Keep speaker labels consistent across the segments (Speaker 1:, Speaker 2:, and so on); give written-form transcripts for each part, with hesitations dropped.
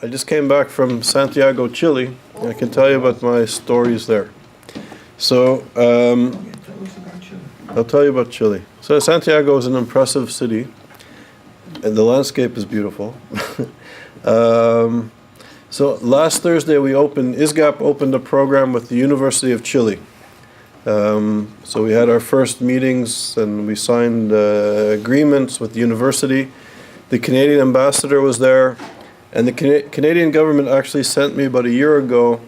Speaker 1: I just came back from Santiago, Chile. I can tell you about my stories there. So, I'll tell you about Chile. So Santiago is an impressive city, and the landscape is beautiful. So last Thursday ISGAP opened a program with the University of Chile. So we had our first meetings and we signed agreements with the university. The Canadian ambassador was there, and the Canadian government actually sent me about a year ago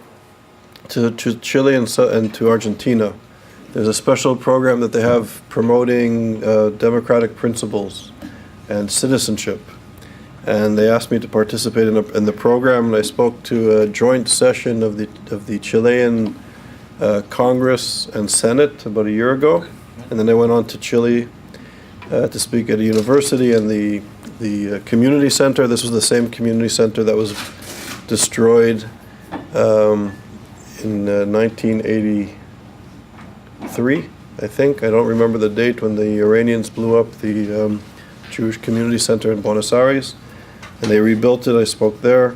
Speaker 1: to Chile and to Argentina. There's a special program that they have promoting democratic principles and citizenship. And they asked me to participate in the program, and I spoke to a joint session of the Chilean Congress and Senate about a year ago. And then I went on to Chile to speak at a university and the community center. This was the same community center that was destroyed in 1983, I think. I don't remember the date when the Iranians blew up the Jewish community center in Buenos Aires. And they rebuilt it. I spoke there.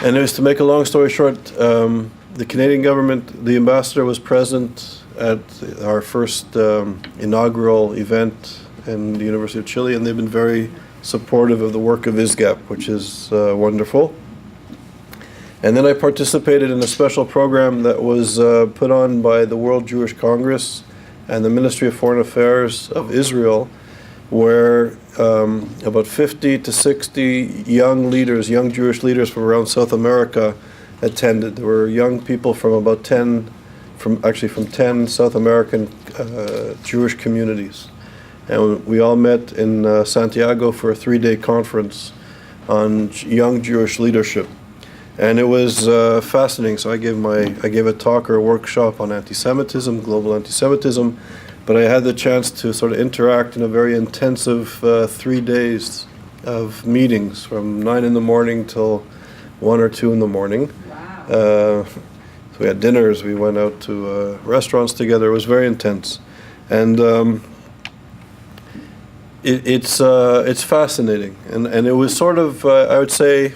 Speaker 1: And it was, to make a long story short, the Canadian government, the ambassador was present at our first inaugural event in the University of Chile, and they've been very supportive of the work of ISGAP, which is wonderful. And then I participated in a special program that was put on by the World Jewish Congress and the Ministry of Foreign Affairs of Israel, where about 50 to 60 young Jewish leaders from around South America attended. There were young people from 10 South American Jewish communities. And we all met in Santiago for a 3-day conference on young Jewish leadership. And it was fascinating. So I gave a talk or a workshop on antisemitism, global antisemitism, but I had the chance to sort of interact in a very intensive 3 days of meetings from 9 in the morning till 1 or 2 in the morning. Wow. So we had dinners, we went out to restaurants together. It was very intense. And it's fascinating. And it was sort of, I would say,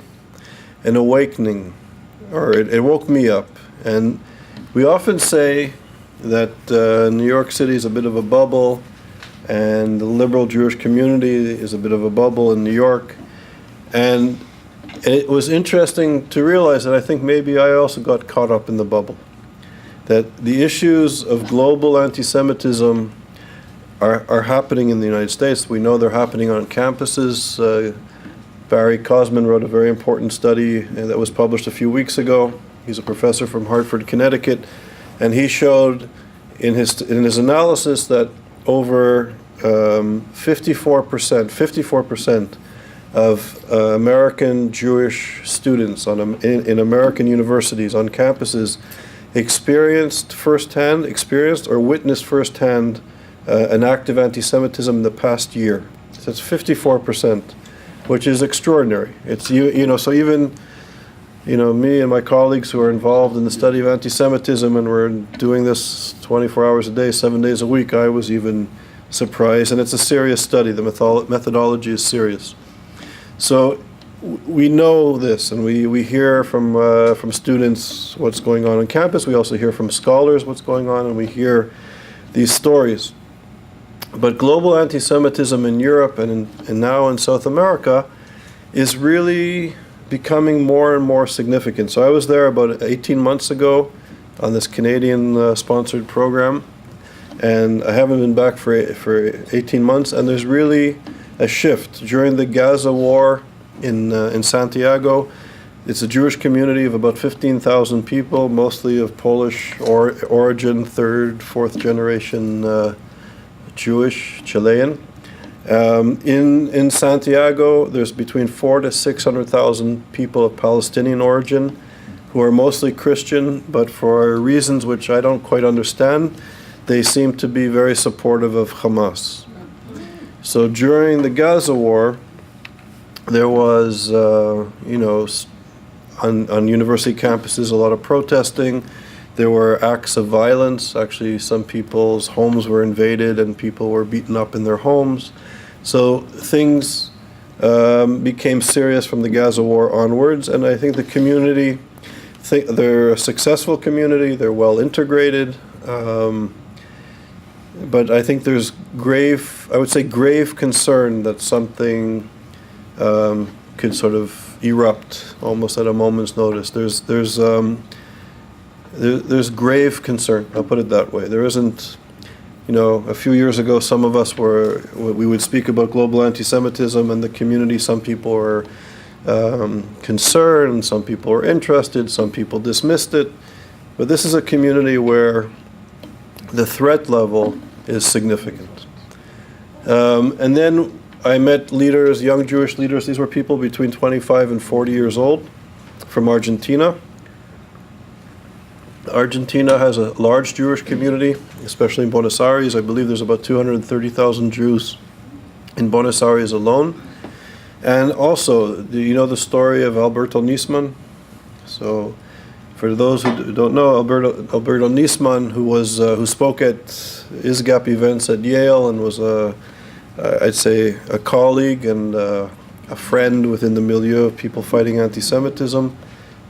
Speaker 1: an awakening, or it woke me up. And we often say that New York City is a bit of a bubble, and the liberal Jewish community is a bit of a bubble in New York. And it was interesting to realize that I think maybe I also got caught up in the bubble. That the issues of global anti-Semitism are happening in the United States. We know they're happening on campuses. Barry Cosman wrote a very important study that was published a few weeks ago. He's a professor from Hartford, Connecticut, and he showed in his analysis that over 54% of American Jewish students in American universities on campuses experienced or witnessed firsthand an act of anti-Semitism in the past year. So it's 54%. Which is extraordinary. It's so even me and my colleagues who are involved in the study of anti-Semitism, and we're doing this 24 hours a day, 7 days a week, I was even surprised. And it's a serious study. The methodology is serious. So we know this, and we hear from students what's going on campus. We also hear from scholars what's going on, and we hear these stories. But global anti-Semitism in Europe and now in South America is really becoming more and more significant. So I was there about 18 months ago on this Canadian-sponsored program, and I haven't been back for 18 months, and there's really a shift. During the Gaza war in Santiago, it's a Jewish community of about 15,000 people, mostly of Polish origin, 3rd, 4th generation Jewish, Chilean. In Santiago, there's between 400,000 to 600,000 people of Palestinian origin who are mostly Christian, but for reasons which I don't quite understand, they seem to be very supportive of Hamas. So during the Gaza war, there was, on university campuses, a lot of protesting. There were acts of violence. Actually, some people's homes were invaded and people were beaten up in their homes. So things became serious from the Gaza war onwards, and I think the community, they're a successful community, they're well integrated, but I think there's grave concern that something could sort of erupt almost at a moment's notice. There's grave concern, I'll put it that way. There isn't, a few years ago, some of us we would speak about global anti-Semitism and the community. Some people were concerned, some people were interested, some people dismissed it. But this is a community where the threat level is significant. And then I met leaders, young Jewish leaders. These were people between 25 and 40 years old from Argentina. Argentina has a large Jewish community, especially in Buenos Aires. I believe there's about 230,000 Jews in Buenos Aires alone. And also, do you know the story of Alberto Nisman? So, for those who don't know, Alberto Nisman, who spoke at ISGAP events at Yale and was I'd say a colleague and a friend within the milieu of people fighting anti-Semitism.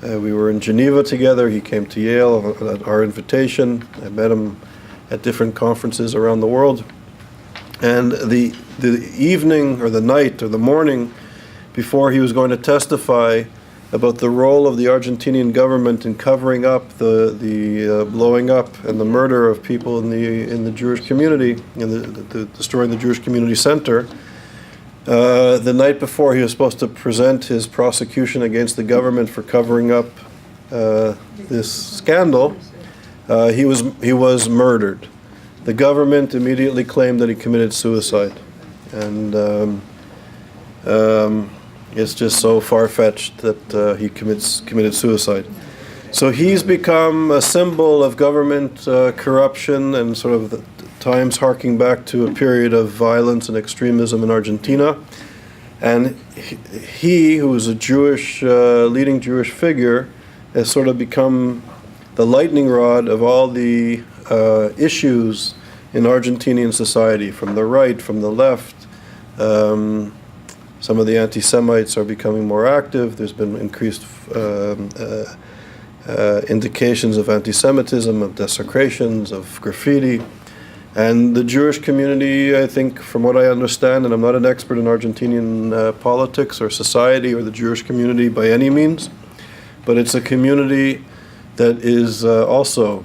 Speaker 1: We were in Geneva together. He came to Yale at our invitation. I met him at different conferences around the world. And the evening or the night or the morning before he was going to testify about the role of the Argentinian government in covering up the blowing up and the murder of people in the Jewish community, in destroying the Jewish community center. The night before he was supposed to present his prosecution against the government for covering up this scandal, he was murdered. The government immediately claimed that he committed suicide, and it's just so far-fetched that he committed suicide. So he's become a symbol of government corruption and sort of the times harking back to a period of violence and extremism in Argentina. And he, who is a Jewish, leading Jewish figure, has sort of become the lightning rod of all the issues in Argentinian society, from the right, from the left. Some of the anti-Semites are becoming more active. There's been increased indications of anti-Semitism, of desecrations, of graffiti. And the Jewish community, I think, from what I understand, and I'm not an expert in Argentinian politics or society or the Jewish community by any means, but it's a community that is also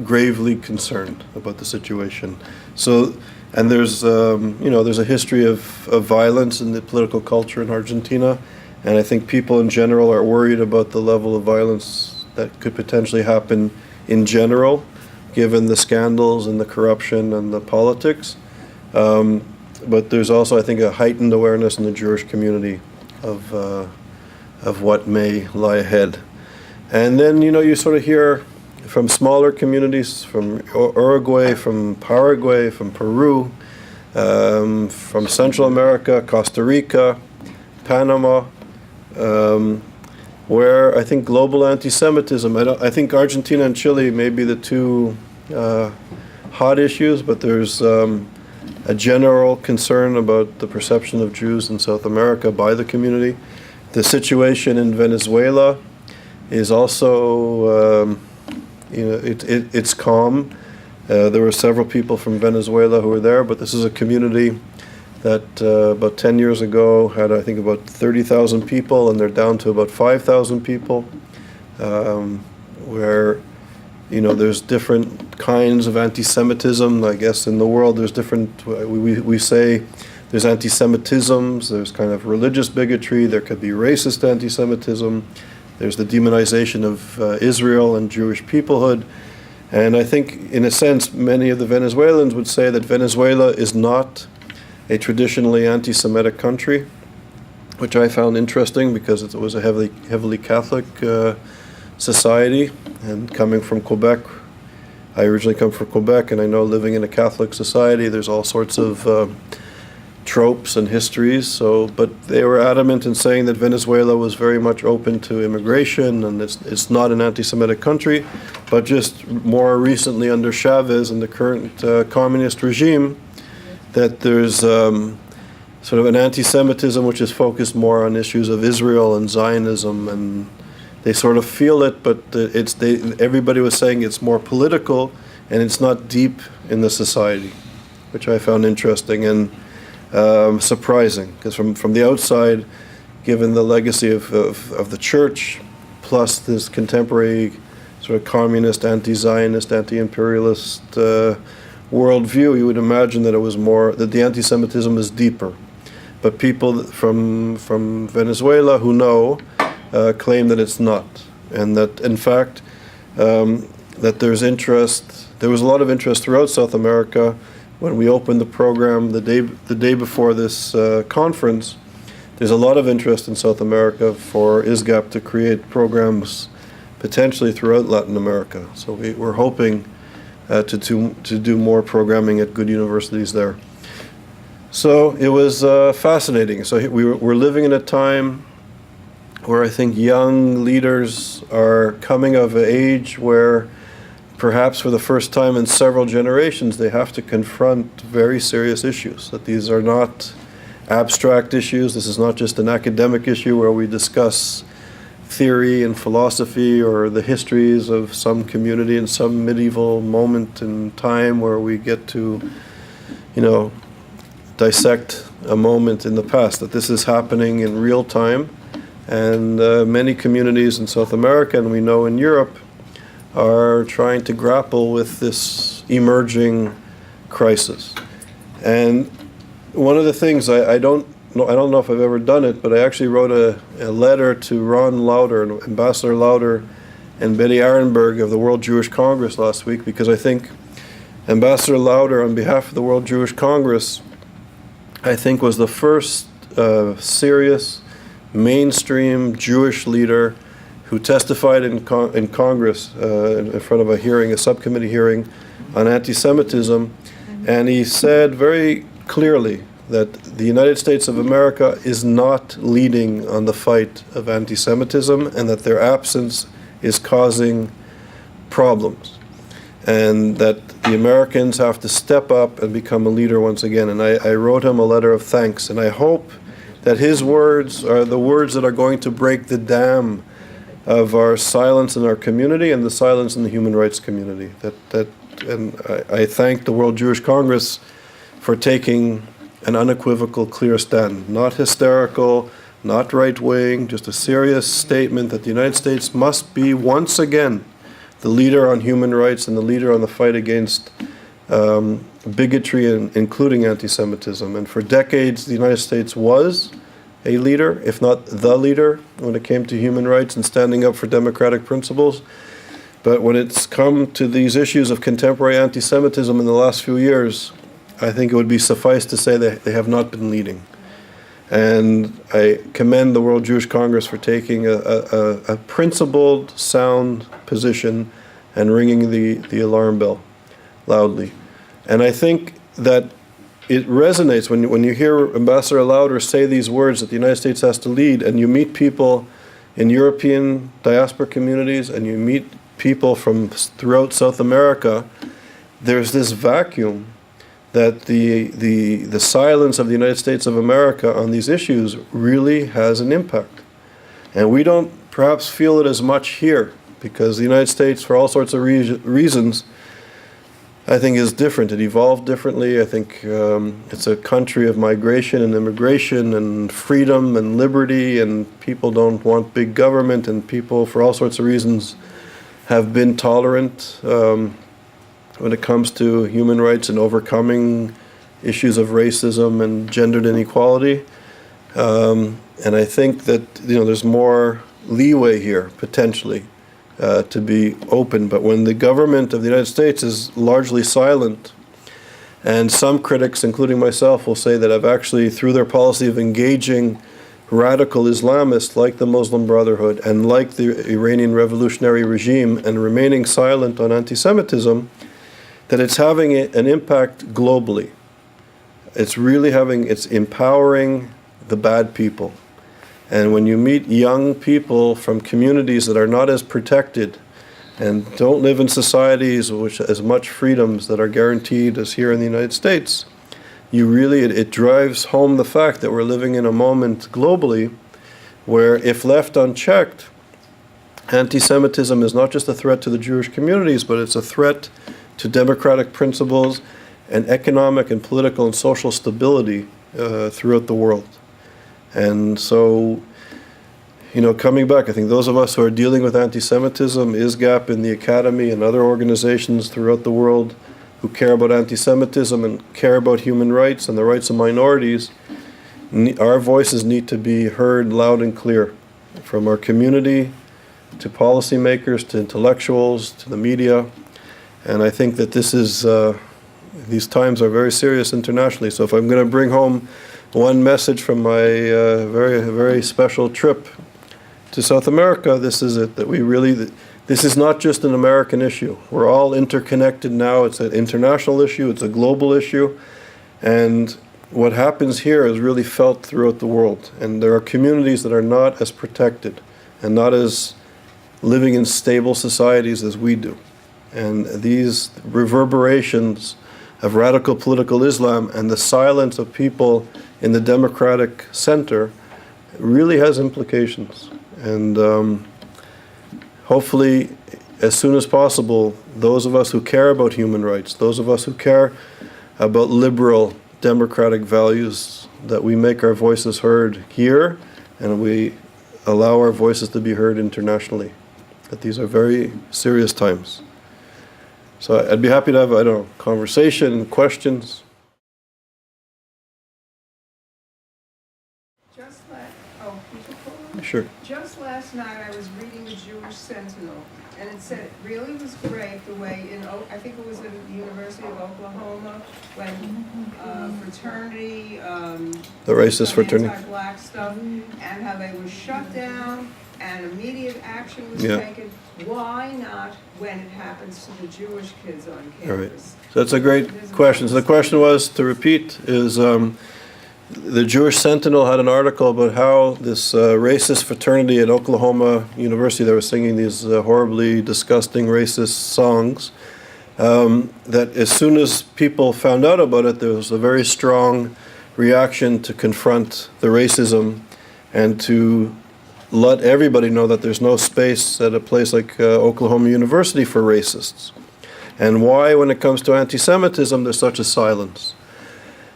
Speaker 1: gravely concerned about the situation. So, and there's a history of violence in the political culture in Argentina, and I think people in general are worried about the level of violence that could potentially happen in general, given the scandals and the corruption and the politics. But there's also, I think, a heightened awareness in the Jewish community of what may lie ahead. And then, you sort of hear from smaller communities, from Uruguay, from Paraguay, from Peru, from Central America, Costa Rica, Panama, where I think global anti-Semitism, I think Argentina and Chile may be the two hot issues, but there's a general concern about the perception of Jews in South America by the community. The situation in Venezuela is also, it's calm. There were several people from Venezuela who were there, but this is a community that about 10 years ago had, I think, about 30,000 people, and they're down to about 5,000 people, where, there's different kinds of anti-Semitism. I guess in the world there's different, we say there's anti-Semitisms, there's kind of religious bigotry, there could be racist anti-Semitism, there's the demonization of Israel and Jewish peoplehood. And I think, in a sense, many of the Venezuelans would say that Venezuela is not a traditionally anti-Semitic country, which I found interesting because it was a heavily Catholic society. And coming from Quebec, I originally come from Quebec, and I know living in a Catholic society, there's all sorts of tropes and histories. But they were adamant in saying that Venezuela was very much open to immigration, and it's not an anti-Semitic country. But just more recently under Chavez and the current communist regime, that there's sort of an anti-Semitism which is focused more on issues of Israel and Zionism, and they sort of feel it, but everybody was saying it's more political and it's not deep in the society, which I found interesting and surprising, because from the outside, given the legacy of the church, plus this contemporary sort of communist, anti-Zionist, anti-imperialist worldview, you would imagine that it was more, that the anti-Semitism is deeper. But people from Venezuela who know claim that it's not, and that in fact that there's interest. There was a lot of interest throughout South America when we opened the program the day before this conference. There's a lot of interest in South America for ISGAP to create programs potentially throughout Latin America. So we're hoping to do more programming at good universities there. So it was fascinating. So we're living in a time where I think young leaders are coming of age where perhaps for the first time in several generations they have to confront very serious issues, that these are not abstract issues. This is not just an academic issue where we discuss theory and philosophy or the histories of some community in some medieval moment in time where we get to, dissect a moment in the past, that this is happening in real time. And many communities in South America, and we know in Europe, are trying to grapple with this emerging crisis. And one of the things, I don't know if I've ever done it, but I actually wrote a letter to Ron Lauder, Ambassador Lauder, and Betty Arenberg of the World Jewish Congress last week, because I think Ambassador Lauder, on behalf of the World Jewish Congress, I think was the first serious mainstream Jewish leader who testified in Congress in front of a subcommittee hearing on anti-Semitism, and he said very clearly that the United States of America is not leading on the fight of anti-Semitism, and that their absence is causing problems, and that the Americans have to step up and become a leader once again. And I wrote him a letter of thanks, and I hope that his words are the words that are going to break the dam of our silence in our community and the silence in the human rights community. And I thank the World Jewish Congress for taking an unequivocal, clear stand, not hysterical, not right-wing, just a serious statement that the United States must be once again the leader on human rights and the leader on the fight against bigotry, including anti-Semitism. And for decades, the United States was a leader, if not the leader, when it came to human rights and standing up for democratic principles. But when it's come to these issues of contemporary anti-Semitism in the last few years, I think it would be suffice to say that they have not been leading. And I commend the World Jewish Congress for taking a principled, sound position and ringing the alarm bell loudly. And I think that it resonates when you hear Ambassador Lauder say these words that the United States has to lead, and you meet people in European diaspora communities, and you meet people from throughout South America. There's this vacuum that the silence of the United States of America on these issues really has an impact. And we don't perhaps feel it as much here, because the United States, for all sorts of reasons, I think is different. It evolved differently. I think it's a country of migration and immigration and freedom and liberty, and people don't want big government, and people, for all sorts of reasons, have been tolerant when it comes to human rights and overcoming issues of racism and gendered inequality. And I think that there's more leeway here, potentially, to be open. But when the government of the United States is largely silent, and some critics, including myself, will say that I've actually, through their policy of engaging radical Islamists like the Muslim Brotherhood and like the Iranian revolutionary regime, and remaining silent on anti-Semitism, that it's having an impact globally. It's empowering the bad people. And when you meet young people from communities that are not as protected and don't live in societies with as much freedoms that are guaranteed as here in the United States, it drives home the fact that we're living in a moment globally where, if left unchecked, anti-Semitism is not just a threat to the Jewish communities, but it's a threat to democratic principles and economic and political and social stability throughout the world. And so, coming back, I think those of us who are dealing with anti-Semitism, ISGAP in the academy and other organizations throughout the world who care about anti-Semitism and care about human rights and the rights of minorities, our voices need to be heard loud and clear, from our community to policymakers to intellectuals to the media. And I think that these times are very serious internationally. So if I'm going to bring home one message from my very special trip to South America, this is it, that this is not just an American issue. We're all interconnected now. It's an international issue. It's a global issue. And what happens here is really felt throughout the world. And there are communities that are not as protected and not as living in stable societies as we do. And these reverberations of radical political Islam and the silence of people in the democratic center really has implications. And hopefully, as soon as possible, those of us who care about human rights, those of us who care about liberal democratic values, that we make our voices heard here and we allow our voices to be heard internationally. That these are very serious times. So I'd be happy to have, conversation, questions. Sure.
Speaker 2: Just last night I was reading the Jewish Sentinel, and it said it really was great the way I think it was at the University of Oklahoma, when fraternity,
Speaker 1: the racist fraternity,
Speaker 2: anti-black stuff, and how they were shut down and immediate action was taken. Why not when it happens to the Jewish kids on campus?
Speaker 1: All right. So that's a great question. So the question was, to repeat, is the Jewish Sentinel had an article about how this racist fraternity at Oklahoma University, they were singing these horribly disgusting racist songs, that as soon as people found out about it, there was a very strong reaction to confront the racism and to let everybody know that there's no space at a place like Oklahoma University for racists. And why, when it comes to anti-Semitism, there's such a silence?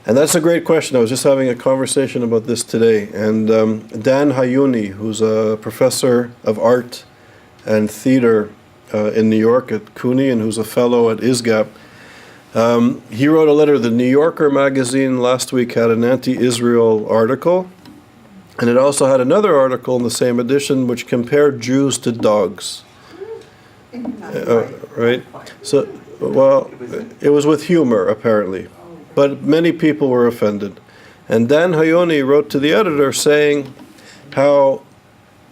Speaker 1: And that's a great question. I was just having a conversation about this today. And Dan Hayuni, who's a professor of art and theater in New York at CUNY and who's a fellow at ISGAP, he wrote a letter. The New Yorker magazine last week had an anti-Israel article. And it also had another article in the same edition which compared Jews to dogs. Right? So, well, it was with humor, apparently. But many people were offended. And Dan Hayoni wrote to the editor saying how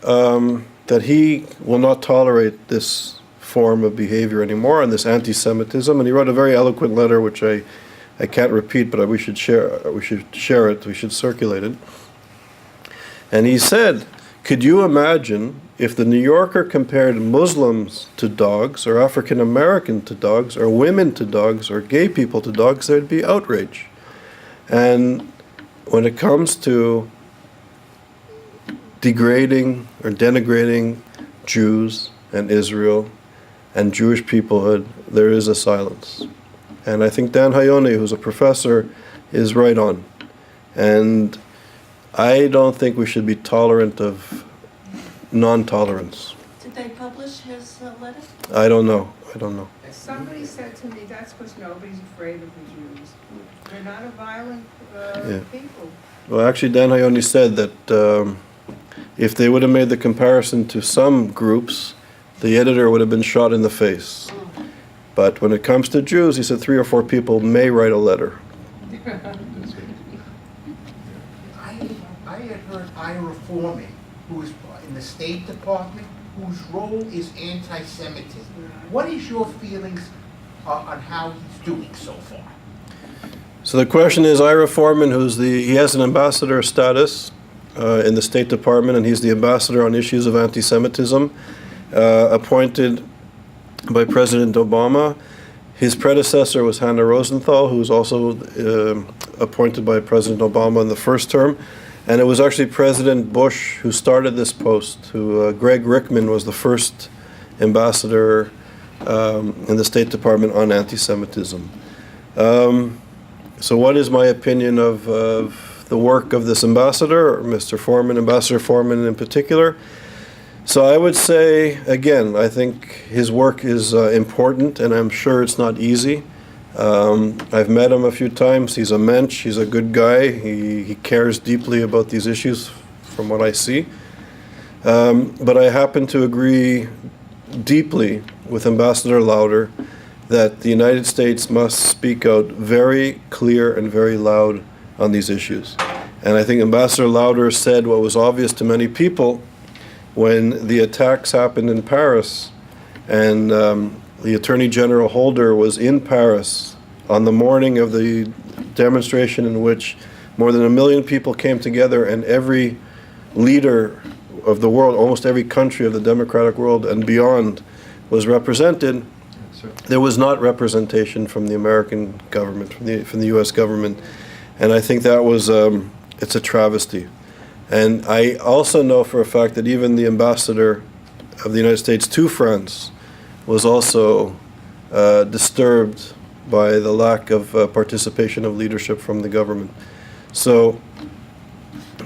Speaker 1: that he will not tolerate this form of behavior anymore and this anti-Semitism. And he wrote a very eloquent letter, which I can't repeat, but we should share it. We should circulate it. And he said, could you imagine if the New Yorker compared Muslims to dogs, or African American to dogs, or women to dogs, or gay people to dogs, there'd be outrage. And when it comes to degrading or denigrating Jews and Israel and Jewish peoplehood, there is a silence. And I think Dan Hayoni, who's a professor, is right on. And I don't think we should be tolerant of non-tolerance.
Speaker 3: Did they publish his letter?
Speaker 1: I don't know.
Speaker 2: Somebody said to me, that's because nobody's afraid of the Jews. They're not a violent people.
Speaker 1: Well, actually, Dan Hayoni said that if they would have made the comparison to some groups, the editor would have been shot in the face. But when it comes to Jews, he said 3 or 4 people may write a letter.
Speaker 4: I had heard Ira Foreman, who is in the State Department, whose role is anti-Semitism. What is your feelings on how he's doing so far?
Speaker 1: So the question is, Ira Foreman, he has an ambassador status in the State Department, and he's the ambassador on issues of anti-Semitism, appointed by President Obama. His predecessor was Hannah Rosenthal, who was also appointed by President Obama in the first term. And it was actually President Bush who started this post, Greg Rickman was the first ambassador in the State Department on anti-Semitism. So what is my opinion of the work of this ambassador, or Mr. Foreman, Ambassador Foreman in particular? So I would say, again, I think his work is important, and I'm sure it's not easy. I've met him a few times. He's a mensch. He's a good guy. He cares deeply about these issues from what I see. But I happen to agree deeply with Ambassador Lauder that the United States must speak out very clear and very loud on these issues. And I think Ambassador Lauder said what was obvious to many people when the attacks happened in Paris, and the Attorney General Holder was in Paris on the morning of the demonstration in which more than 1 million people came together, and every leader of the world, almost every country of the democratic world and beyond, was represented. There was not representation from the American government, from the U.S. government, and I think that was it's a travesty. And I also know for a fact that even the ambassador of the United States to France was also disturbed by the lack of participation of leadership from the government. So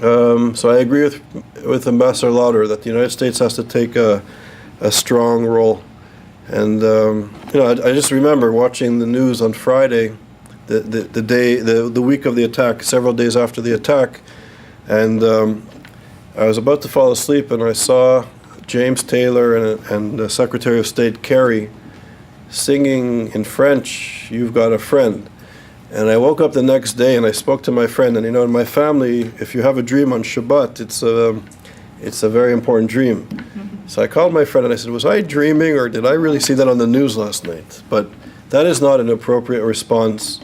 Speaker 1: I agree with Ambassador Lauder that the United States has to take a strong role. And I just remember watching the news on Friday, the week of the attack, several days after the attack, and I was about to fall asleep, and I saw James Taylor and Secretary of State Kerry singing in French, "You've Got a Friend." And I woke up the next day and I spoke to my friend, and in my family, if you have a dream on Shabbat, it's a very important dream. So I called my friend and I said, was I dreaming, or did I really see that on the news last night? But that is not an appropriate response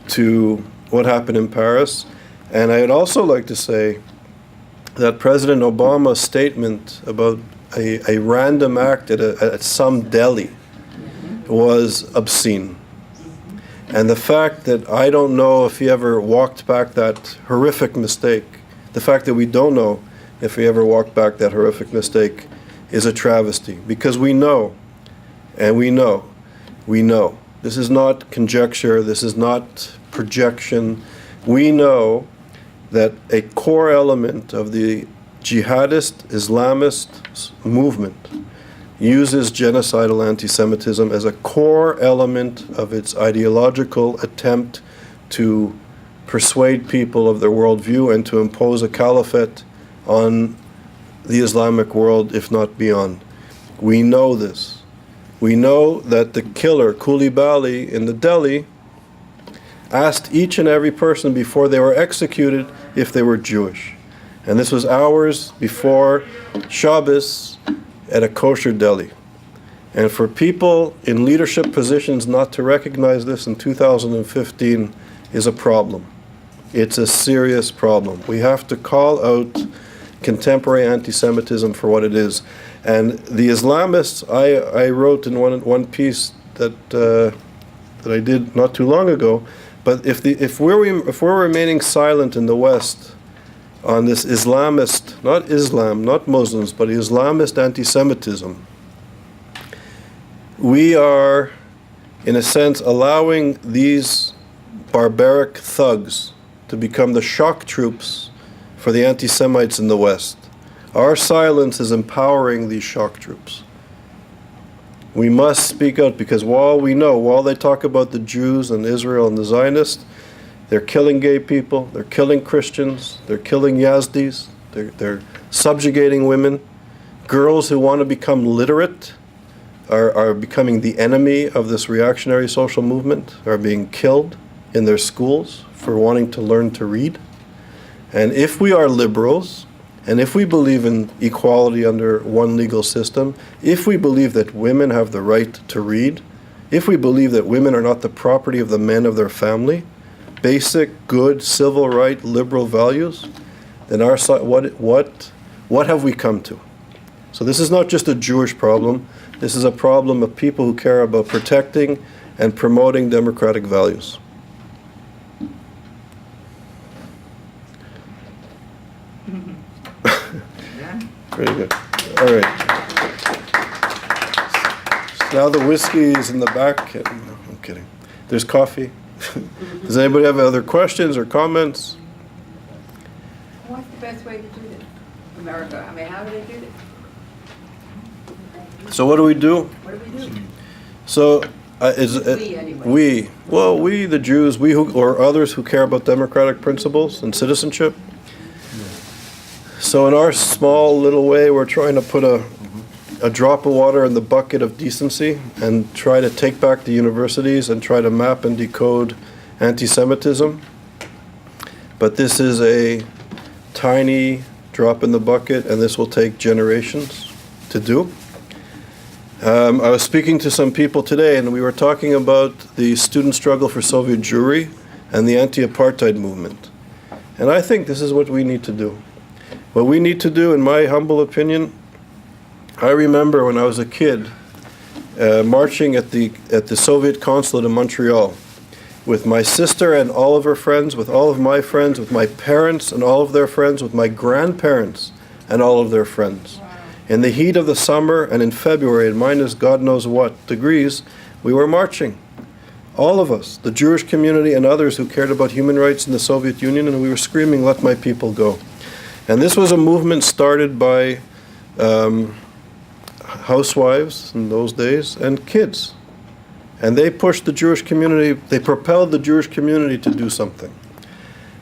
Speaker 1: to what happened in Paris. And I would also like to say that President Obama's statement about a random act at some deli was obscene. And the fact that I don't know if he ever walked back that horrific mistake, the fact that we don't know if he ever walked back that horrific mistake, is a travesty. Because we know, and we know. This is not conjecture, this is not projection. We know that a core element of the jihadist Islamist movement uses genocidal anti-Semitism as a core element of its ideological attempt to persuade people of their worldview and to impose a caliphate on the Islamic world, if not beyond. We know this. We know that the killer, Koulibaly, in the Delhi, asked each and every person before they were executed if they were Jewish. And this was hours before Shabbos at a kosher deli. And for people in leadership positions not to recognize this in 2015 is a problem. It's a serious problem. We have to call out contemporary anti-Semitism for what it is. And the Islamists, I wrote in one piece that I did not too long ago, but if we're remaining silent in the West on this Islamist, not Islam, not Muslims, but Islamist anti-Semitism, we are, in a sense, allowing these barbaric thugs to become the shock troops for the anti-Semites in the West. Our silence is empowering these shock troops. We must speak out, because while they talk about the Jews and Israel and the Zionists, they're killing gay people, they're killing Christians, they're killing Yazdis, they're subjugating women. Girls who want to become literate are becoming the enemy of this reactionary social movement, are being killed in their schools for wanting to learn to read. And if we are liberals, and if we believe in equality under one legal system, if we believe that women have the right to read, if we believe that women are not the property of the men of their family, basic, good, civil right, liberal values, then what have we come to? So this is not just a Jewish problem. This is a problem of people who care about protecting and promoting democratic values. Very good. All right. Now the whiskey is in the back. No, I'm kidding. There's coffee. Does anybody have other questions or comments?
Speaker 5: What's the best way to do this? America, I mean, how do they do this?
Speaker 1: So what do we do?
Speaker 5: What do we do?
Speaker 1: So
Speaker 5: We, anyway.
Speaker 1: we, the Jews, we who, or others who care about democratic principles and citizenship. So in our small little way, we're trying to put a drop of water in the bucket of decency and try to take back the universities and try to map and decode anti-Semitism. But this is a tiny drop in the bucket, and this will take generations to do. I was speaking to some people today, and we were talking about the student struggle for Soviet Jewry and the anti-apartheid movement. And I think this is what we need to do. What we need to do, in my humble opinion, I remember when I was a kid marching at the Soviet consulate in Montreal with my sister and all of her friends, with all of my friends, with my parents and all of their friends, with my grandparents and all of their friends. In the heat of the summer and in February, at minus God knows what degrees, we were marching. All of us, the Jewish community and others who cared about human rights in the Soviet Union, and we were screaming, "Let my people go." And this was a movement started by housewives in those days and kids. And they pushed the Jewish community, they propelled the Jewish community to do something.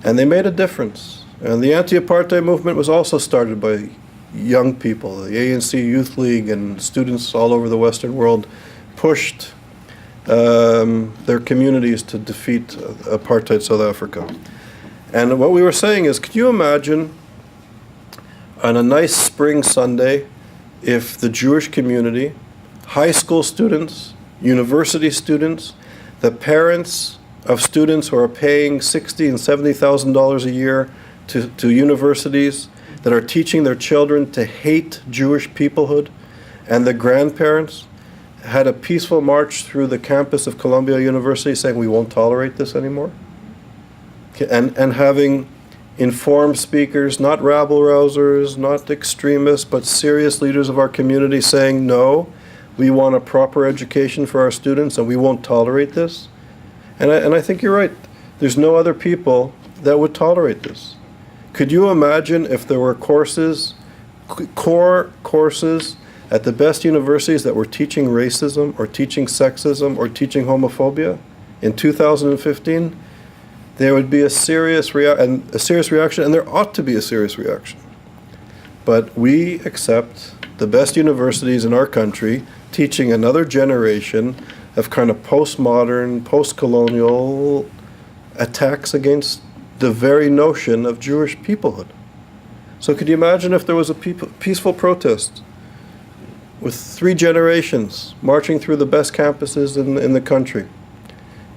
Speaker 1: And they made a difference. And the anti-apartheid movement was also started by young people. The ANC Youth League and students all over the Western world pushed their communities to defeat apartheid South Africa. And what we were saying is, could you imagine on a nice spring Sunday if the Jewish community, high school students, university students, the parents of students who are paying $60,000 and $70,000 a year to universities that are teaching their children to hate Jewish peoplehood, and the grandparents had a peaceful march through the campus of Columbia University saying we won't tolerate this anymore, and having informed speakers, not rabble-rousers, not extremists, but serious leaders of our community saying, no, we want a proper education for our students and we won't tolerate this. And I think you're right. There's no other people that would tolerate this. Could you imagine if there were courses, core courses at the best universities that were teaching racism or teaching sexism or teaching homophobia in 2015? There would be a serious reaction, and there ought to be a serious reaction. But we accept the best universities in our country teaching another generation of kind of postmodern, post-colonial attacks against the very notion of Jewish peoplehood. So could you imagine if there was a peaceful protest with 3 generations marching through the best campuses in the country,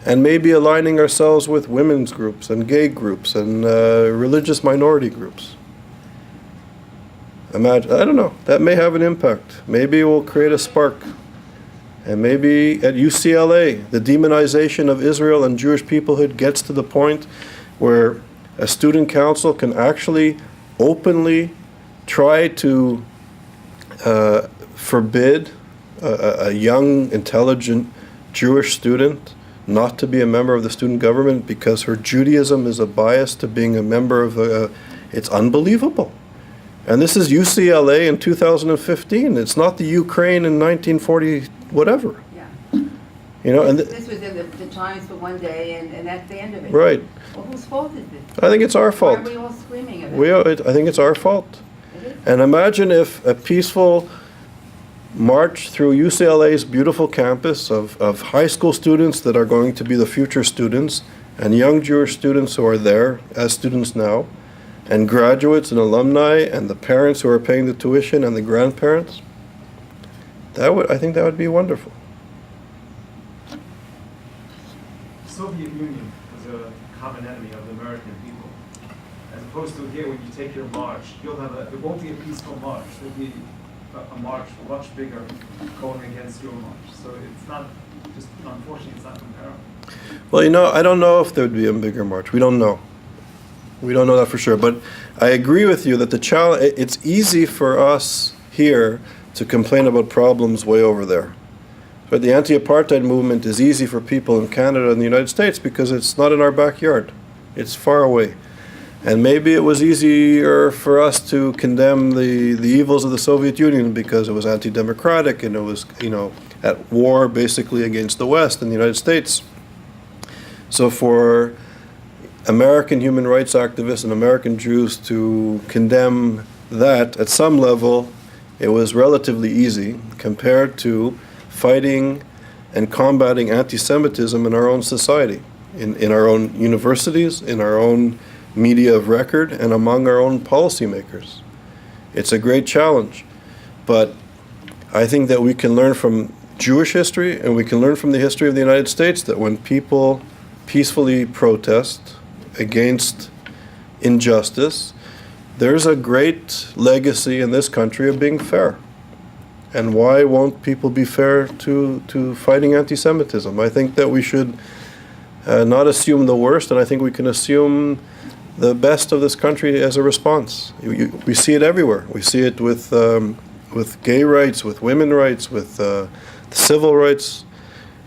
Speaker 1: and maybe aligning ourselves with women's groups and gay groups and religious minority groups? Imagine, I don't know, that may have an impact. Maybe it will create a spark. And maybe at UCLA, the demonization of Israel and Jewish peoplehood gets to the point where a student council can actually openly try to forbid a young, intelligent Jewish student not to be a member of the student government because her Judaism is a bias to being a member of it's unbelievable. And this is UCLA in 2015. It's not the Ukraine in 1940 whatever.
Speaker 5: Yeah.
Speaker 1: You know, and
Speaker 5: This was in the Times for one day, and that's the end of it.
Speaker 1: right.
Speaker 5: Well, whose fault is this?
Speaker 1: I think it's our
Speaker 5: Why
Speaker 1: fault.
Speaker 5: are we all screaming about it?
Speaker 1: I think it's our fault.
Speaker 5: It is.
Speaker 1: And imagine if a peaceful march through UCLA's beautiful campus of high school students that are going to be the future students, and young Jewish students who are there as students now, and graduates and alumni, and the parents who are paying the tuition, and the grandparents. I think that would be wonderful.
Speaker 6: The Soviet Union was a common enemy of the American people. As opposed to here, when you take your march, there won't be a peaceful march. There'll be a march much bigger going against your march. So it's not, just unfortunately, it's not comparable.
Speaker 1: Well, I don't know if there would be a bigger march. We don't know. We don't know that for sure. But I agree with you that the challenge, it's easy for us here to complain about problems way over there. But the anti-apartheid movement is easy for people in Canada and the United States because it's not in our backyard. It's far away. And maybe it was easier for us to condemn the evils of the Soviet Union because it was anti-democratic and it was, at war basically against the West and the United States. So for American human rights activists and American Jews to condemn that at some level, it was relatively easy compared to fighting and combating anti-Semitism in our own society, in our own universities, in our own media of record, and among our own policymakers. It's a great challenge, but I think that we can learn from Jewish history and we can learn from the history of the United States that when people peacefully protest against injustice, there's a great legacy in this country of being fair. And why won't people be fair to fighting anti-Semitism? I think that we should not assume the worst, and I think we can assume the best of this country as a response. We see it everywhere. We see it with gay rights, with women rights, with civil rights.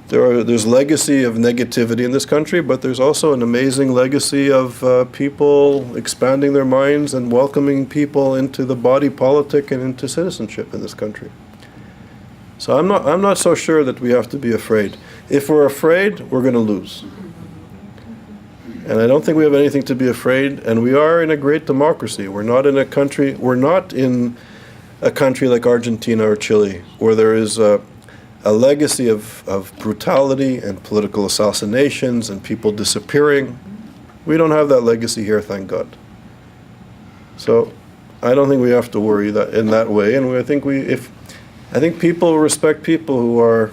Speaker 1: There's legacy of negativity in this country, but there's also an amazing legacy of people expanding their minds and welcoming people into the body politic and into citizenship in this country. So I'm not so sure that we have to be afraid. If we're afraid, we're going to lose. And I don't think we have anything to be afraid. And we are in a great democracy. We're not in a country like Argentina or Chile, where there is a legacy of brutality and political assassinations and people disappearing. We don't have that legacy here, thank God. So I don't think we have to worry that in that way. And I think people respect people who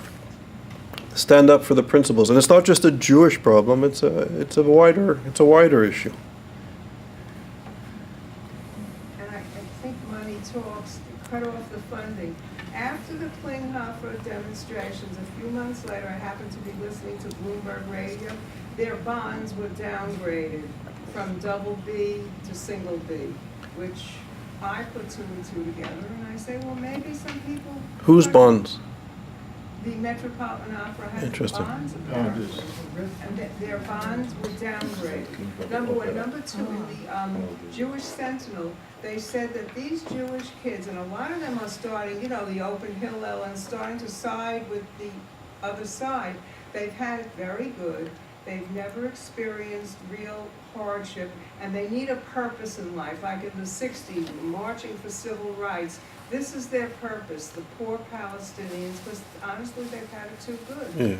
Speaker 1: stand up for the principles. And it's not just a Jewish problem, it's a wider issue.
Speaker 2: And I think money talks, cut off the funding. After the Klinghoffer demonstrations, a few months later, I happened to be listening to Bloomberg Radio. Their bonds were downgraded from double B to single B, which I put two and two together, and I say, well, maybe some people...
Speaker 1: Whose bonds?
Speaker 2: The Metropolitan Opera has
Speaker 1: Interesting.
Speaker 2: bonds, apparently, and their bonds were downgraded. Number one. Number two, in the Jewish Sentinel, they said that these Jewish kids, and a lot of them are starting, the open Hillel, and starting to side with the other side. They've had it very good. They've never experienced real hardship, and they need a purpose in life, like in the 60s, marching for civil rights. This is their purpose, the poor Palestinians, because honestly, they've had it too good.
Speaker 1: Yeah.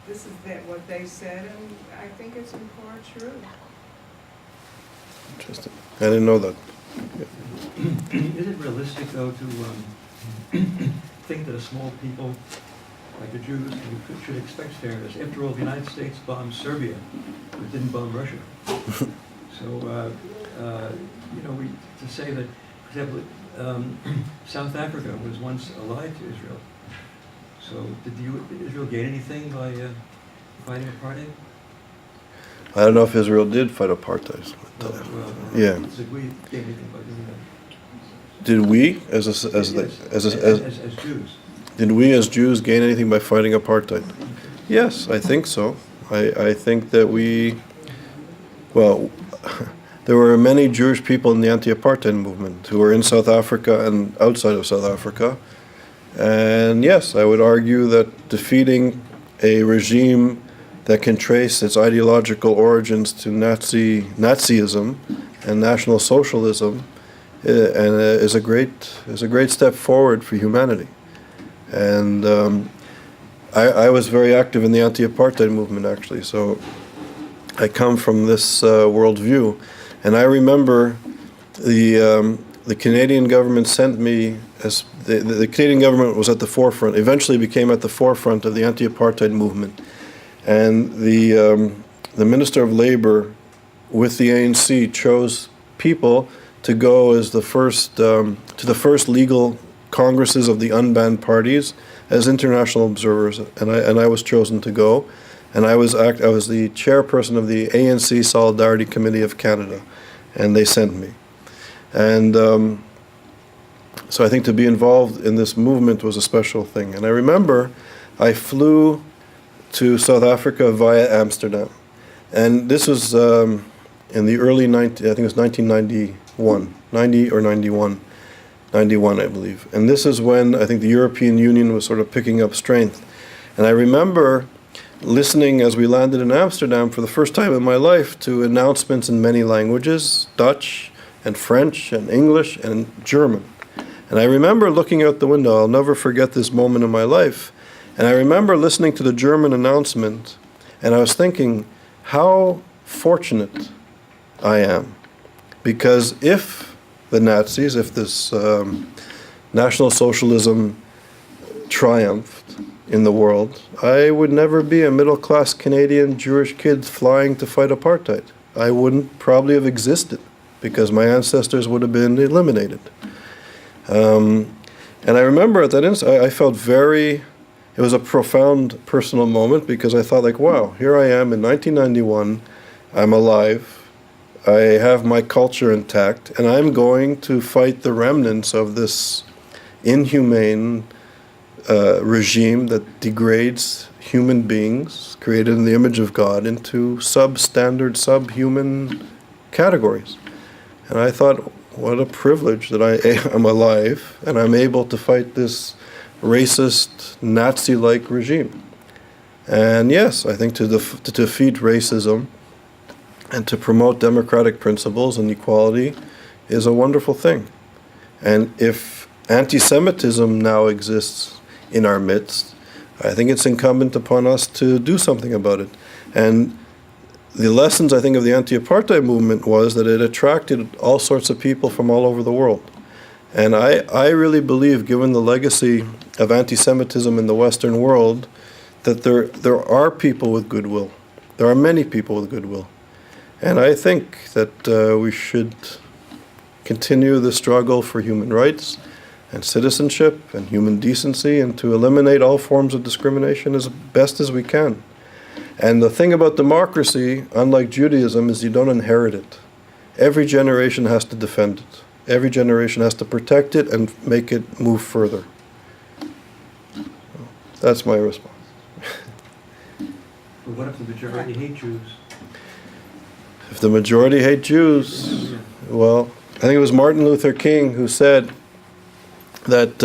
Speaker 2: This is what they said, and I think it's in part true.
Speaker 1: Interesting. I didn't know that.
Speaker 7: Is it realistic, though, to think that a small people like the Jews should expect fairness? After all, the United States bombed Serbia, but didn't bomb Russia. So, to say that, for example, South Africa was once allied to Israel. So did Israel gain anything by fighting apartheid?
Speaker 1: I don't know if Israel did fight apartheid. But, yeah.
Speaker 7: Did we gain anything by doing that?
Speaker 1: Did we, as
Speaker 7: Jews?
Speaker 1: Did we as Jews gain anything by fighting apartheid? Yes, I think so. I think that there were many Jewish people in the anti-apartheid movement who were in South Africa and outside of South Africa. And yes, I would argue that defeating a regime that can trace its ideological origins to Nazism and National Socialism is a great step forward for humanity. And I was very active in the anti-apartheid movement, actually, so I come from this worldview. And I remember the Canadian government sent me, as the Canadian government was at the forefront, eventually became at the forefront of the anti-apartheid movement. And the Minister of Labour with the ANC chose people to go as the first to the first legal congresses of the unbanned parties as international observers, and I was chosen to go, and I was the chairperson of the ANC Solidarity Committee of Canada, and they sent me, and so I think to be involved in this movement was a special thing. And I remember I flew to South Africa via Amsterdam, and this was in the early I think it was 1991, 90 or 91. 91, I believe. And this is when I think the European Union was sort of picking up strength. And I remember listening as we landed in Amsterdam for the first time in my life to announcements in many languages, Dutch and French and English and German. And I remember looking out the window. I'll never forget this moment in my life. And I remember listening to the German announcement, and I was thinking how fortunate I am. Because if the Nazis, if this National Socialism triumphed in the world, I would never be a middle-class Canadian Jewish kid flying to fight apartheid. I wouldn't probably have existed because my ancestors would have been eliminated. And I remember at that instant, I felt it was a profound personal moment because I thought like, wow, here I am in 1991, I'm alive, I have my culture intact, and I'm going to fight the remnants of this inhumane regime that degrades human beings created in the image of God into substandard, subhuman categories. And I thought, what a privilege that I am alive and I'm able to fight this racist, Nazi-like regime. And yes, I think to defeat racism and to promote democratic principles and equality is a wonderful thing. And if anti-Semitism now exists in our midst, I think it's incumbent upon us to do something about it. And the lessons, I think, of the anti-apartheid movement was that it attracted all sorts of people from all over the world. And I really believe, given the legacy of anti-Semitism in the Western world, that there are people with goodwill. There are many people with goodwill. And I think that we should continue the struggle for human rights and citizenship and human decency and to eliminate all forms of discrimination as best as we can. And the thing about democracy, unlike Judaism, is you don't inherit it. Every generation has to defend it. Every generation has to protect it and make it move further. That's my response.
Speaker 7: But what if the majority hate Jews?
Speaker 1: If the majority hate Jews, well, I think it was Martin Luther King who said that,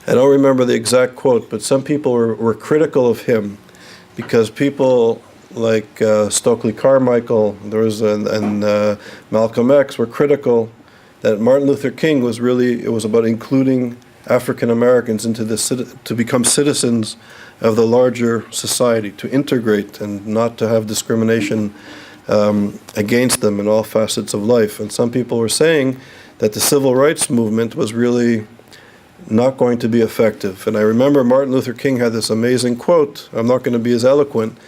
Speaker 1: I don't remember the exact quote, but some people were critical of him because people like Stokely Carmichael and Malcolm X were critical that Martin Luther King it was about including African Americans to become citizens of the larger society, to integrate and not to have discrimination against them in all facets of life. And some people were saying that the civil rights movement was really not going to be effective. And I remember Martin Luther King had this amazing quote. I'm not going to be as eloquent,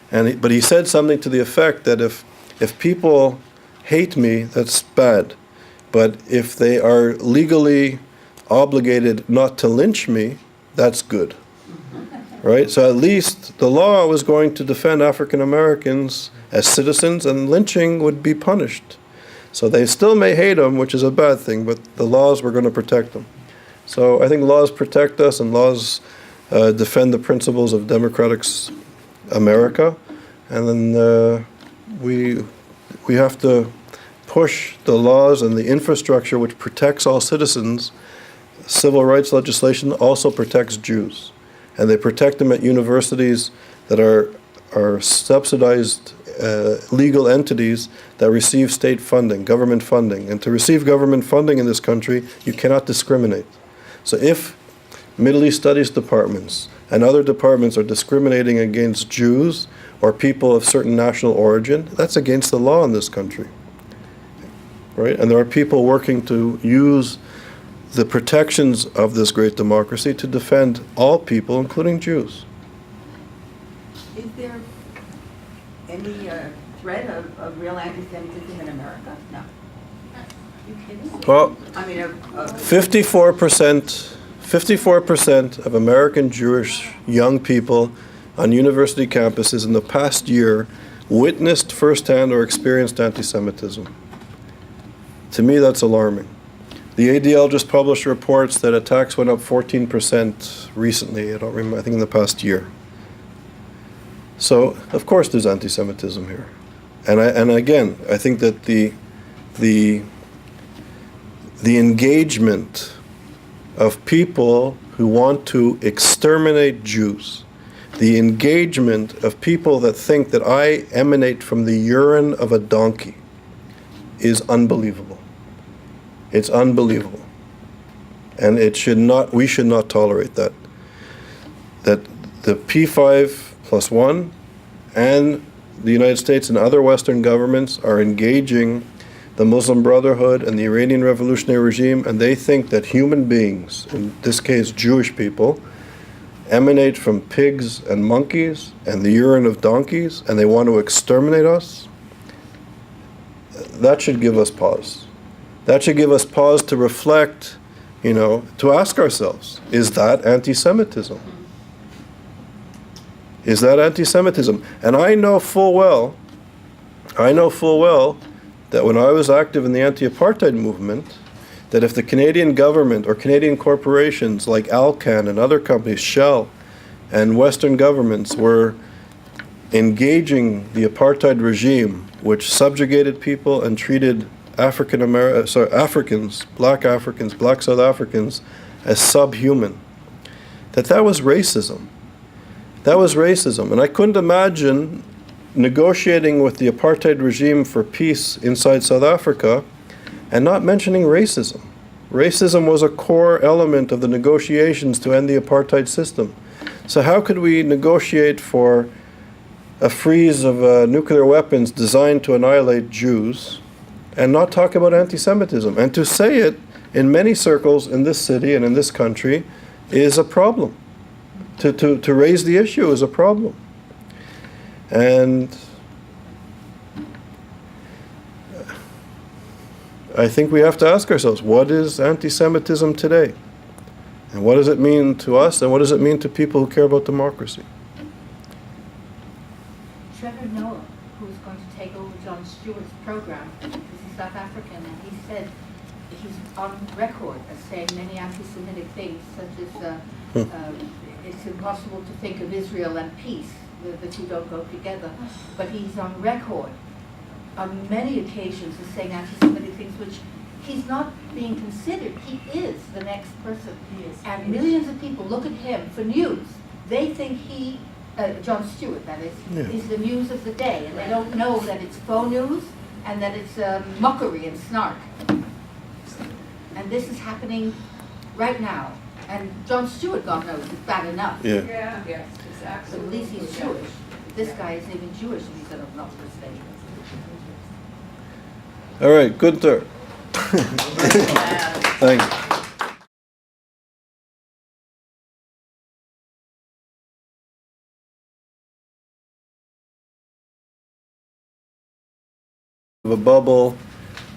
Speaker 1: but he said something to the effect that if people hate me, that's bad. But if they are legally obligated not to lynch me, that's good. Right? So at least the law was going to defend African Americans as citizens, and lynching would be punished. So they still may hate them, which is a bad thing, but the laws were going to protect them. So I think laws protect us, and laws defend the principles of democratic America. And then we have to push the laws and the infrastructure which protects all citizens. Civil rights legislation also protects Jews. And they protect them at universities that are subsidized legal entities that receive state funding, government funding. And to receive government funding in this country, you cannot discriminate. So if Middle East Studies departments and other departments are discriminating against Jews or people of certain national origin, that's against the law in this country. Right? And there are people working to use the protections of this great democracy to defend all people, including Jews.
Speaker 5: Is there any threat of real anti-Semitism in America? No.
Speaker 3: You kidding?
Speaker 1: Well,
Speaker 5: I mean,
Speaker 1: 54% of American Jewish young people on university campuses in the past year witnessed firsthand or experienced anti-Semitism. To me, that's alarming. The ADL just published reports that attacks went up 14% recently. I don't remember, I think in the past year. So, of course, there's anti-Semitism here. And again, I think that the engagement of people who want to exterminate Jews, the engagement of people that think that I emanate from the urine of a donkey, is unbelievable. It's unbelievable. And we should not tolerate that. That the P5+1 and the United States and other Western governments are engaging the Muslim Brotherhood and the Iranian revolutionary regime, and they think that human beings, in this case Jewish people, emanate from pigs and monkeys and the urine of donkeys, and they want to exterminate us. That should give us pause. That should give us pause to reflect, to ask ourselves, is that anti-Semitism? Is that anti-Semitism? And I know full well that when I was active in the anti-apartheid movement, that if the Canadian government or Canadian corporations like Alcan and other companies, Shell, and Western governments were engaging the apartheid regime, which subjugated people and treated Africans, black South Africans, as subhuman, that was racism. That was racism. And I couldn't imagine negotiating with the apartheid regime for peace inside South Africa and not mentioning racism. Racism was a core element of the negotiations to end the apartheid system. So how could we negotiate for a freeze of nuclear weapons designed to annihilate Jews and not talk about anti-Semitism? And to say it in many circles in this city and in this country is a problem. To raise the issue is a problem. And I think we have to ask ourselves, what is anti-Semitism today? And what does it mean to us, and what does it mean to people who care about democracy?
Speaker 3: Trevor Noah, who's going to take over Jon Stewart's program, is a South African, and he said he's on record as saying many anti-Semitic things, such as it's impossible to think of Israel and peace, the two don't go together. But he's on record on many occasions as saying anti-Semitic things, which he's not being considered. He is the next person. And millions of people look at him for news. They think he, Jon Stewart that is the news of the day. And they don't know that it's faux news and that it's mockery and snark. And this is happening right now. And Jon Stewart, God knows, is bad enough.
Speaker 2: Yes,
Speaker 3: But at least he's Jewish. This guy isn't even Jewish, and he's not mistaken.
Speaker 1: All right, Gunther. Thanks. Of a bubble,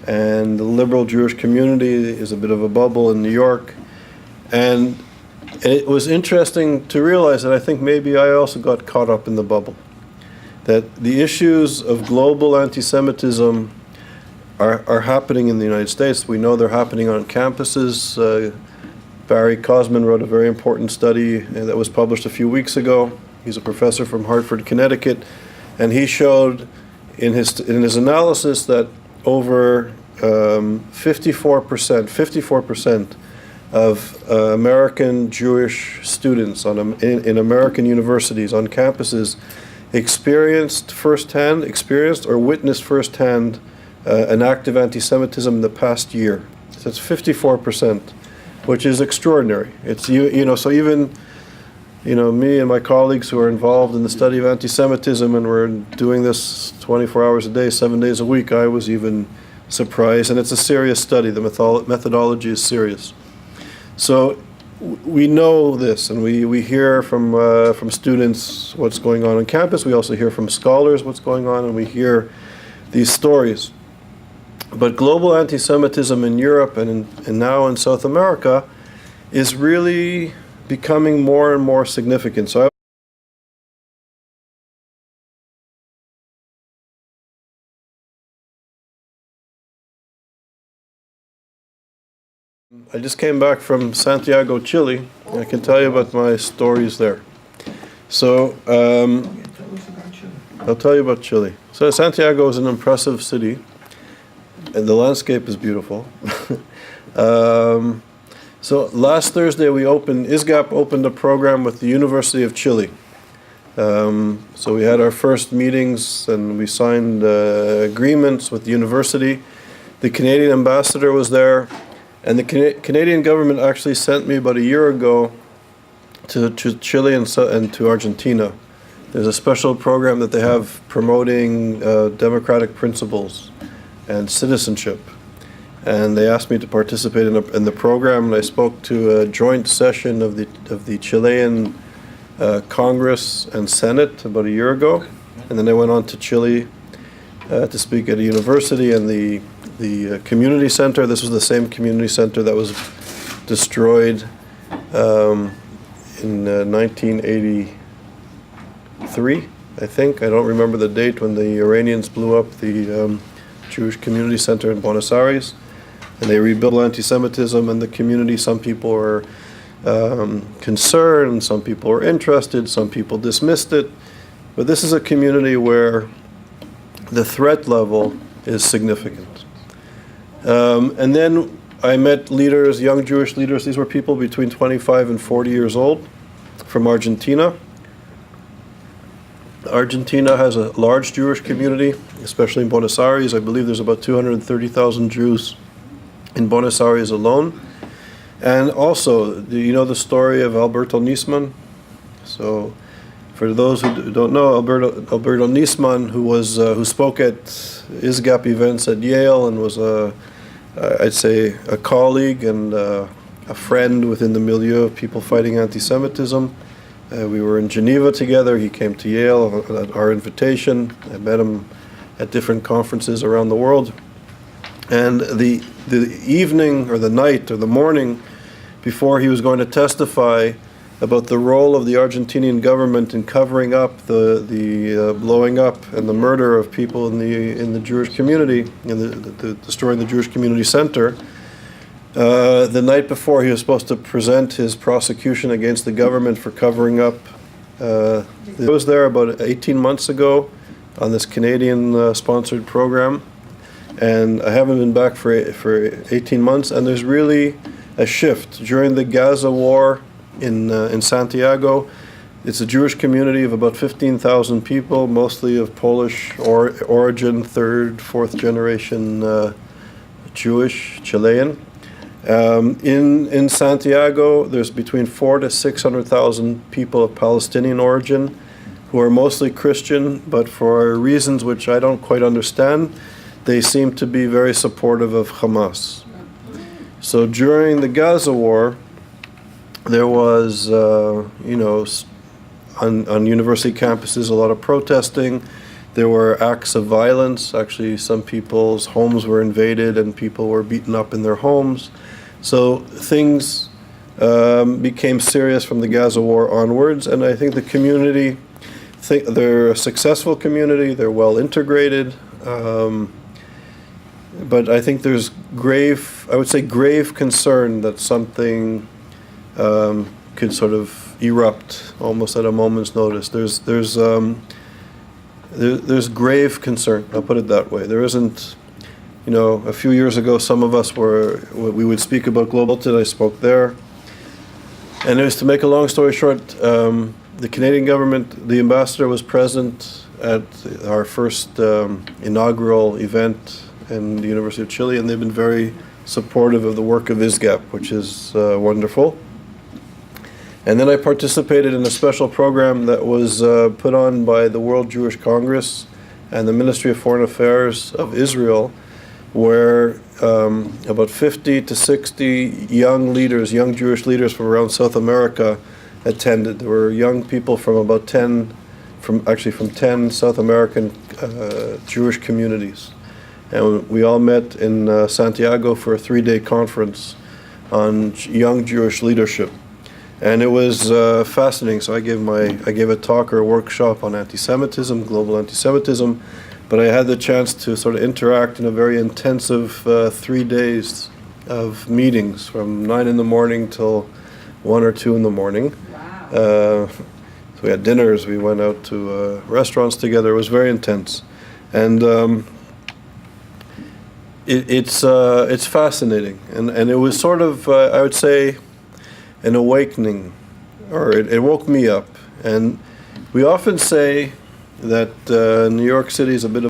Speaker 1: and the liberal Jewish community is a bit of a bubble in New York. And it was interesting to realize that I think maybe I also got caught up in the bubble. That the issues of global anti-Semitism are happening in the United States. We know they're happening on campuses. Barry Cosman wrote a very important study that was published a few weeks ago. He's a professor from Hartford, Connecticut, and he showed in his analysis that over 54% of American Jewish students in American universities on campuses experienced or witnessed firsthand an active anti-Semitism in the past year. So it's 54%, which is extraordinary. It's so even me and my colleagues who are involved in the study of anti-Semitism, and we're doing this 24 hours a day, 7 days a week, I was even surprised. And it's a serious study. The methodology is serious. So we know this, and we hear from students what's going on campus. We also hear from scholars what's going on, and we hear these stories. But global anti-Semitism in Europe and now in South America is really becoming more and more significant. So I just came back from Santiago, Chile. I can tell you about my stories there. So I'll tell you about Chile. So Santiago is an impressive city, and the landscape is beautiful. So last Thursday ISGAP opened a program with the University of Chile. So we had our first meetings and we signed agreements with the university. The Canadian ambassador was there, and the Canadian government actually sent me about a year ago to Chile and to Argentina. There's a special program that they have promoting democratic principles and citizenship. And they asked me to participate in the program, and I spoke to a joint session of the Chilean Congress and Senate about a year ago. And then I went on to Chile to speak at a university and the community center. This was the same community center that was destroyed in 1983, I think. I don't remember the date when the Iranians blew up the Jewish community center in Buenos Aires. And they rebuilt anti-Semitism in the community. Some people were concerned, some people were interested, some people dismissed it. But this is a community where the threat level is significant. And then I met leaders, young Jewish leaders. These were people between 25 and 40 years old from Argentina. Argentina has a large Jewish community, especially in Buenos Aires. I believe there's about 230,000 Jews in Buenos Aires alone. And also, do you know the story of Alberto Nisman? So, for those who don't know, Alberto Nisman, who spoke at ISGAP events at Yale and was I'd say a colleague and a friend within the milieu of people fighting anti-Semitism. We were in Geneva together. He came to Yale at our invitation. I met him at different conferences around the world. And the evening or the night or the morning before he was going to testify about the role of the Argentinian government in covering up the blowing up and the murder of people in the Jewish community, in destroying the Jewish community center. The night before, he was supposed to present his prosecution against the government for covering up. I was there about 18 months ago on this Canadian-sponsored program, and I haven't been back for 18 months. And there's really a shift during the Gaza war in Santiago. It's a Jewish community of about 15,000 people, mostly of Polish origin, third, fourth generation Jewish, Chilean. In Santiago, there's between 400,000 to 600,000 people of Palestinian origin who are mostly Christian, but for reasons which I don't quite understand, they seem to be very supportive of Hamas. So during the Gaza war, there was, on university campuses, a lot of protesting. There were acts of violence. Actually, some people's homes were invaded and people were beaten up in their homes. So things became serious from the Gaza war onwards, and I think the community, they're a successful community, they're well integrated, but I think there's grave concern that something could sort of erupt almost at a moment's notice. There's grave concern, I'll put it that way. There isn't, a few years ago, some of us we would speak about global, I spoke there. And it was, to make a long story short, the Canadian government, the ambassador was present at our first inaugural event in the University of Chile, and they've been very supportive of the work of ISGAP, which is wonderful. And then I participated in a special program that was put on by the World Jewish Congress and the Ministry of Foreign Affairs of Israel, where about 50 to 60 young Jewish leaders from around South America attended. There were young people from 10 South American Jewish communities. And we all met in Santiago for a 3-day conference on young Jewish leadership. And it was fascinating. So I gave a talk or a workshop on anti-Semitism, global anti-Semitism, but I had the chance to sort of interact in a very intensive 3 days of meetings from 9 in the morning till 1 or 2 in the morning.
Speaker 2: Wow.
Speaker 1: So we had dinners, we went out to restaurants together. It was very intense. And it's fascinating. And it was sort of, I would say, an awakening, or it woke me up. And we often say that New York City is a bit of